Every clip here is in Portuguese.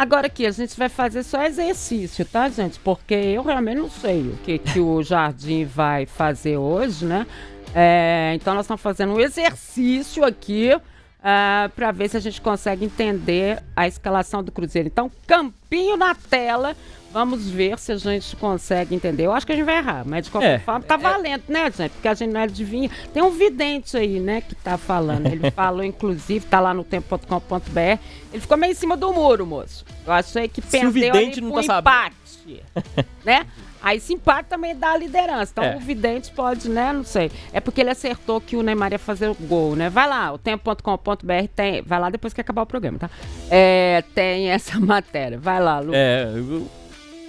Agora aqui, a gente vai fazer só exercício, tá, gente? Porque eu realmente não sei o que o Jardim vai fazer hoje, né? Então nós estamos fazendo um exercício aqui para ver se a gente consegue entender a escalação do Cruzeiro. Então, campinho na tela. Vamos ver se a gente consegue entender. Eu acho que a gente vai errar, mas de qualquer forma tá valendo, né, gente? Porque a gente não adivinha. Tem um vidente aí, né, que tá falando. Ele falou, inclusive, tá lá no tempo.com.br. Ele ficou meio em cima do muro, moço. Eu achei que perdeu ali pro empate, né? Aí esse empate também dá a liderança. Então o vidente pode, né, não sei. É porque ele acertou que o Neymar ia fazer o gol, né? Vai lá, o tempo.com.br tem... Vai lá depois que acabar o programa, tá? Tem essa matéria. Vai lá, Lu.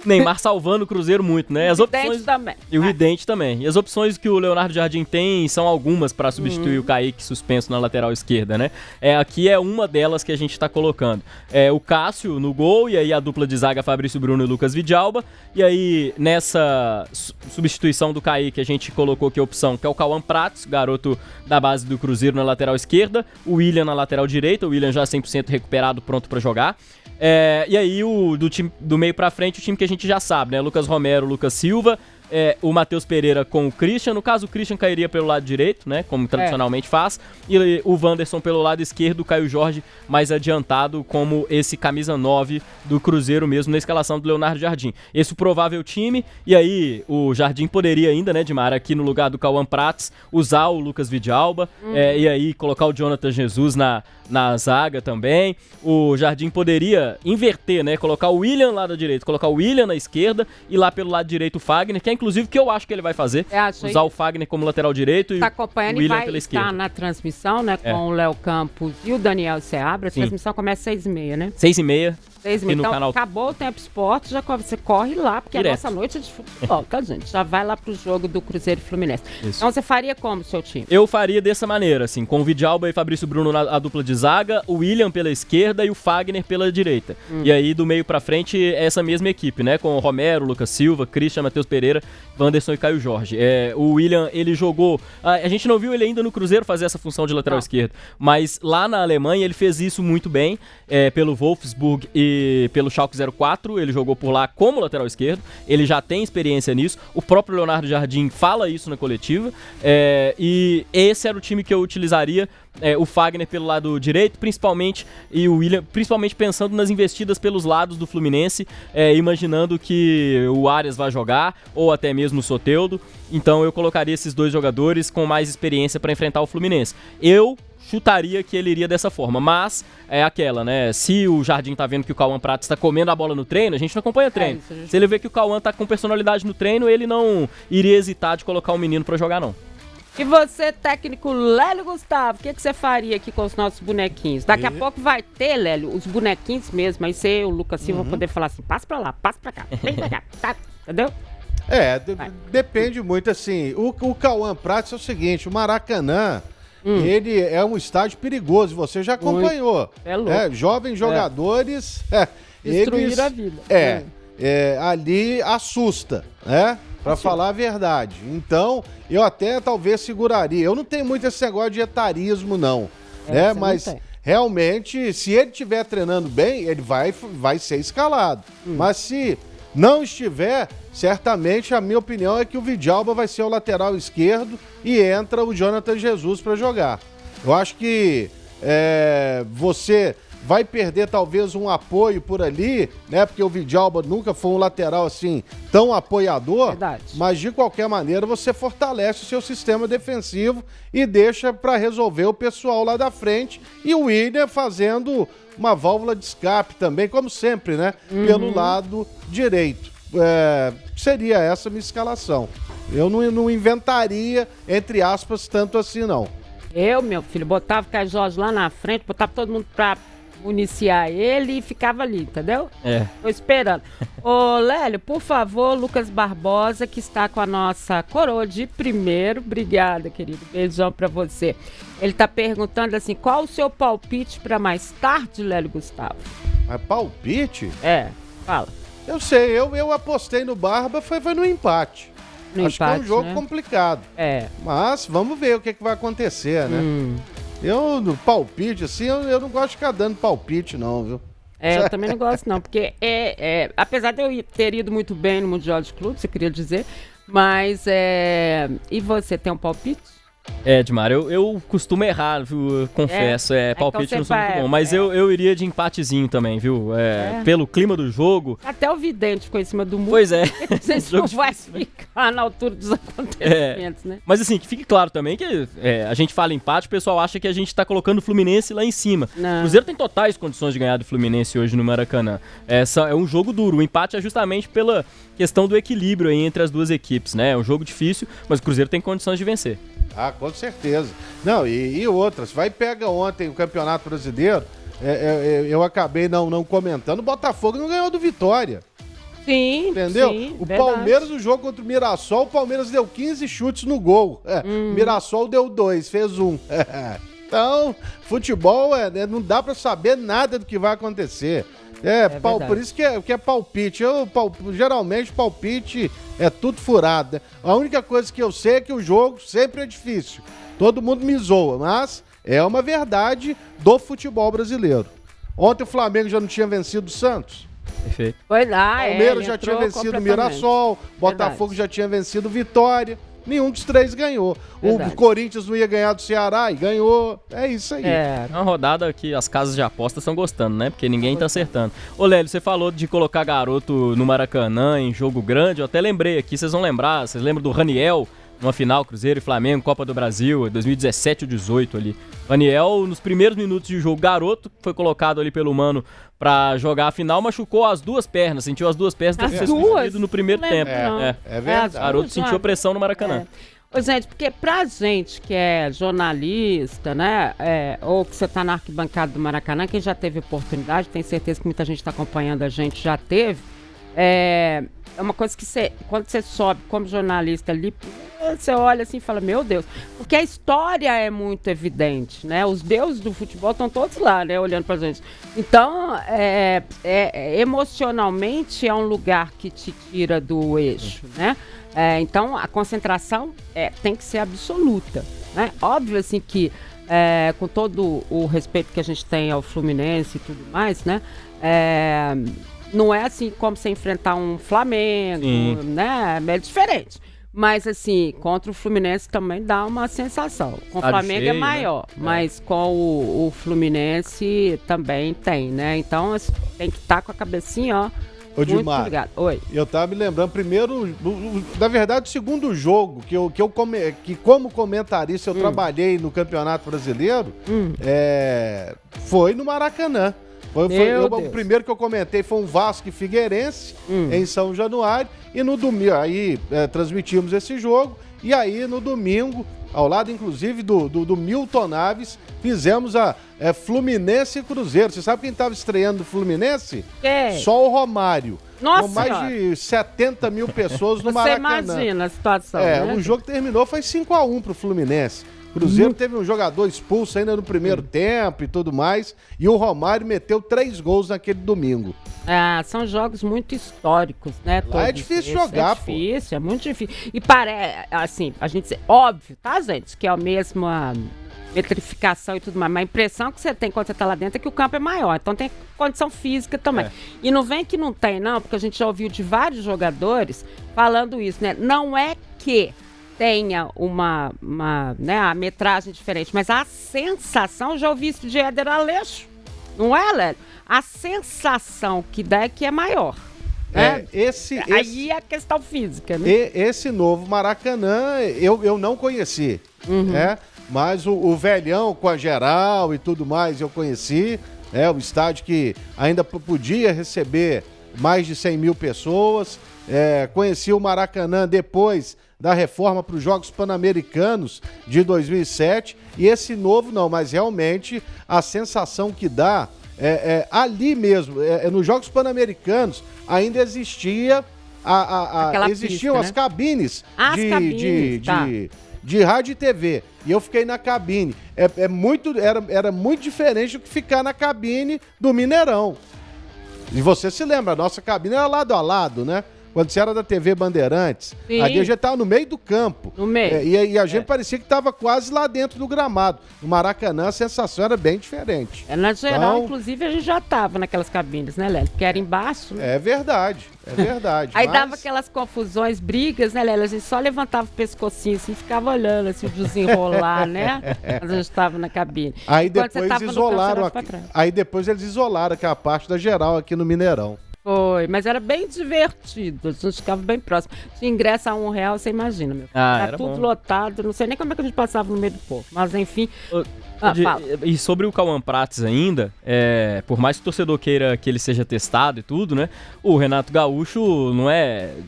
Neymar salvando o Cruzeiro muito, né? As opções também. E o vidente também. E as opções que o Leonardo Jardim tem são algumas para substituir o Kaique suspenso na lateral esquerda, né? Aqui é uma delas que a gente tá colocando. O Cássio no gol, e aí a dupla de zaga Fabrício Bruno e Lucas Vidalba. E aí, nessa substituição do Kaique, a gente colocou aqui a opção que é o Cauã Pratos, garoto da base do Cruzeiro na lateral esquerda. O William na lateral direita, o William já 100% recuperado, pronto para jogar. E aí, do meio pra frente, o time que a gente já sabe, né? Lucas Romero, Lucas Silva, o Matheus Pereira com o Christian. No caso, o Christian cairia pelo lado direito, né? Como tradicionalmente faz. E o Wanderson pelo lado esquerdo, o Caio Jorge mais adiantado como esse camisa 9 do Cruzeiro mesmo, na escalação do Leonardo Jardim. Esse é o provável time. E aí, o Jardim poderia ainda, né, Dimara, aqui no lugar do Cauã Prates, usar o Lucas Vidalba. E aí, colocar o Jonathan Jesus na zaga também. O Jardim poderia inverter, né? Colocar o William lá da direita, colocar o William na esquerda e lá pelo lado direito o Fagner, que é inclusive o que eu acho que ele vai fazer. Usar o Fagner como lateral direito e o William pela esquerda. Tá na transmissão, né? Com o Léo Campos e o Daniel Seabra. A transmissão começa às 6h30, né? 6h30. Então, acabou o Tempo Esporte, você corre lá, porque direto. A nossa noite é de futebol, tá, gente? Já vai lá pro jogo do Cruzeiro e Fluminense. Isso. Então, você faria como o seu time? Eu faria dessa maneira, assim, com o Vidalba e Fabrício Bruno a dupla de zaga, o William pela esquerda e o Fagner pela direita. E aí, do meio pra frente, essa mesma equipe, né? Com o Romero, Lucas Silva, Christian, Matheus Pereira, Wanderson e Caio Jorge. O William, ele jogou... A gente não viu ele ainda no Cruzeiro fazer essa função de lateral esquerdo, mas lá na Alemanha ele fez isso muito bem, pelo Wolfsburg e pelo Schalke 04, ele jogou por lá como lateral esquerdo, ele já tem experiência nisso, o próprio Leonardo Jardim fala isso na coletiva, e esse era o time que eu utilizaria, o Fagner pelo lado direito, principalmente, e o William, principalmente pensando nas investidas pelos lados do Fluminense, imaginando que o Arias vai jogar, ou até mesmo o Soteldo, então eu colocaria esses dois jogadores com mais experiência para enfrentar o Fluminense. Eu chutaria que ele iria dessa forma, mas é aquela, né? Se o Jardim tá vendo que o Cauã Prates está comendo a bola no treino, a gente não acompanha treino. Se ele vê que o Cauã tá com personalidade no treino, ele não iria hesitar de colocar o menino para jogar, não. E você, técnico Lélio Gustavo, o que você faria aqui com os nossos bonequinhos? Daqui a pouco vai ter, Lélio, os bonequinhos mesmo, aí você, o Lucas Silva, vão poder falar assim, passa pra lá, passa pra cá, vem pra cá, tá? Entendeu? Depende muito, assim, o Cauã Prates é o seguinte, o Maracanã, ele é um estádio perigoso, você já acompanhou. É louco. Jovens jogadores, destruíram a vida. Ali assusta, né? Pra falar a verdade. Então, eu até talvez seguraria. Eu não tenho muito esse negócio de etarismo, não. Né? Mas, realmente, se ele estiver treinando bem, ele vai ser escalado. Mas se não estiver, certamente a minha opinião é que o Vidalba vai ser o lateral esquerdo e entra o Jonathan Jesus para jogar. Eu acho que você vai perder talvez um apoio por ali, né? Porque o Vidalba nunca foi um lateral assim tão apoiador. Verdade. Mas de qualquer maneira você fortalece o seu sistema defensivo e deixa para resolver o pessoal lá da frente. E o William fazendo uma válvula de escape também, como sempre, né? Pelo lado direito. Seria essa a minha escalação. Eu não inventaria, entre aspas, tanto assim, não. Meu filho, botava o Caio Jorge lá na frente, botava todo mundo pra municiar ele e ficava ali, entendeu? Tô esperando. Ô, Lélio, por favor, Lucas Barbosa, que está com a nossa coroa de primeiro. Obrigada, querido. Beijão pra você. Ele tá perguntando assim, qual o seu palpite pra mais tarde, Lélio Gustavo? Mas palpite? Fala. Eu sei, eu apostei no Barba, foi no empate. Acho que é um jogo complicado. Mas vamos ver o que vai acontecer, né? Eu, no palpite, assim, eu não gosto de ficar dando palpite, não, viu? Eu também não gosto, não, porque apesar de eu ter ido muito bem no Mundial de Clubes, eu queria dizer, mas e você tem um palpite? Edmar, eu costumo errar, viu? Eu confesso. Palpite então não sou muito bom. Mas eu iria de empatezinho também, viu? Pelo clima do jogo. Até o vidente ficou em cima do muro. Pois é. A gente não vai ficar na altura dos acontecimentos, né? Mas assim, que fique claro também que a gente fala empate, o pessoal acha que a gente tá colocando o Fluminense lá em cima. O Cruzeiro tem totais condições de ganhar do Fluminense hoje no Maracanã. É um jogo duro. O empate é justamente pela questão do equilíbrio aí entre as duas equipes, né? É um jogo difícil, mas o Cruzeiro tem condições de vencer. Ah, com certeza. Não, e outras. Vai pega ontem o Campeonato Brasileiro, eu acabei não comentando, o Botafogo não ganhou do Vitória. Sim, entendeu? Sim, o verdade. Palmeiras, no jogo contra o Mirassol, o Palmeiras deu 15 chutes no gol. O Mirassol deu 2, fez 1. Então, futebol, não dá pra saber nada do que vai acontecer. Por isso que é palpite. Geralmente, palpite é tudo furado, né? A única coisa que eu sei é que o jogo sempre é difícil. Todo mundo me zoa, mas é uma verdade do futebol brasileiro. Ontem o Flamengo já não tinha vencido o Santos. Perfeito. Foi lá, Palmeiras já tinha vencido o Mirassol, Botafogo já tinha vencido o Vitória. Nenhum dos três ganhou. Verdade. O Corinthians não ia ganhar do Ceará e ganhou. É isso aí. É uma rodada que as casas de aposta estão gostando, né? Porque ninguém tá acertando. Ô, Lélio, você falou de colocar garoto no Maracanã em jogo grande. Eu até lembrei aqui, vocês vão lembrar. Vocês lembram do Raniel, numa final Cruzeiro e Flamengo, Copa do Brasil, 2017 ou 2018 ali. Raniel, nos primeiros minutos de jogo, garoto, foi colocado ali pelo Mano pra jogar a final, machucou as duas pernas, sentiu as duas pernas, teve subido no primeiro tempo. É verdade. O garoto sentiu pressão no Maracanã. Ô, gente, porque pra gente que é jornalista, né, ou que você tá na arquibancada do Maracanã, quem já teve oportunidade, tenho certeza que muita gente tá acompanhando a gente, já teve, é uma coisa que quando você sobe como jornalista ali, você olha assim e fala, meu Deus, porque a história é muito evidente, né? Os deuses do futebol estão todos lá, né? Olhando pra gente. Então, emocionalmente é um lugar que te tira do eixo, né? Então, a concentração tem que ser absoluta, né? Óbvio, assim, que com todo o respeito que a gente tem ao Fluminense e tudo mais, né? Não é assim como você enfrentar um Flamengo, né? É diferente. Mas, assim, contra o Fluminense também dá uma sensação. Com o Flamengo cheio, é maior, né? Mas com o Fluminense também tem, né? Então, tem que estar com a cabecinha, ó. Ô, Dilmar, muito ligado. Oi. Eu tava me lembrando, primeiro, na verdade, o segundo jogo, que como comentarista eu trabalhei no Campeonato Brasileiro, foi no Maracanã. O primeiro que eu comentei foi um Vasco e Figueirense, em São Januário, e no domingo, aí transmitimos esse jogo, e aí no domingo, ao lado inclusive do Milton Naves, fizemos a Fluminense e Cruzeiro. Você sabe quem estava estreando do Fluminense? Só o Romário. Nossa, com mais de 70 mil pessoas no Maracanã. Você imagina a situação, né? O jogo terminou, foi 5-1 pro Fluminense. Cruzeiro teve um jogador expulso ainda no primeiro tempo e tudo mais. E o Romário meteu 3 gols naquele domingo. São jogos muito históricos, né? Lá é difícil jogar, pô. É muito difícil. E parece, assim, a gente... Óbvio, tá, gente? Que é a mesma metrificação e tudo mais. Mas a impressão que você tem quando você tá lá dentro é que o campo é maior. Então tem condição física também. E não vem que não tem, não. Porque a gente já ouviu de vários jogadores falando isso, né? Não é que tenha uma a metragem diferente, mas a sensação, já ouvi isso de Éder Aleixo, não é, Lélio? A sensação que dá é que é maior. Né? Aí é a questão física, né? Esse novo Maracanã eu não conheci, né? Mas o velhão com a geral e tudo mais eu conheci, o estádio que ainda podia receber mais de 100 mil pessoas, conheci o Maracanã depois da reforma para os Jogos Pan-Americanos de 2007, e esse novo não, mas realmente a sensação que dá ali mesmo, nos Jogos Pan-Americanos ainda existiam pista, as cabines cabines, de rádio e TV, e eu fiquei na cabine. Era muito diferente do que ficar na cabine do Mineirão. E você se lembra, a nossa cabine era lado a lado, né? quando você era da TV Bandeirantes, Sim. ali a gente tava no meio do campo. No meio. E a gente parecia que tava quase lá dentro do gramado. No Maracanã a sensação era bem diferente. Na geral, inclusive, a gente já tava naquelas cabines, né, Lélio? Porque era embaixo, né? É verdade. Aí dava aquelas confusões, brigas, né, Lélio? A gente só levantava o pescocinho assim, ficava olhando assim, o desenrolar, né? Quando a gente estava na cabine. Aí depois isolaram aí depois eles isolaram aquela parte da geral aqui no Mineirão. Foi, mas era bem divertido, a gente ficava bem próximo. Se ingresso a R$1, você imagina, meu. Era tudo bom. Lotado, não sei nem como é que a gente passava no meio do povo, mas enfim... E sobre o Cauã Prates ainda, por mais que o torcedor queira que ele seja testado e tudo, né? O Renato Gaúcho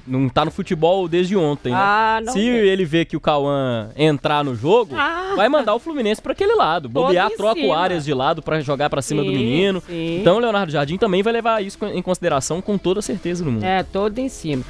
não tá no futebol desde ontem, né? Se ele vê que o Cauã entrar no jogo, vai mandar o Fluminense pra aquele lado. Bobear, troca o Arias de lado pra jogar pra cima do menino. Sim. Então o Leonardo Jardim também vai levar isso em consideração com toda a certeza do mundo. Todo em cima.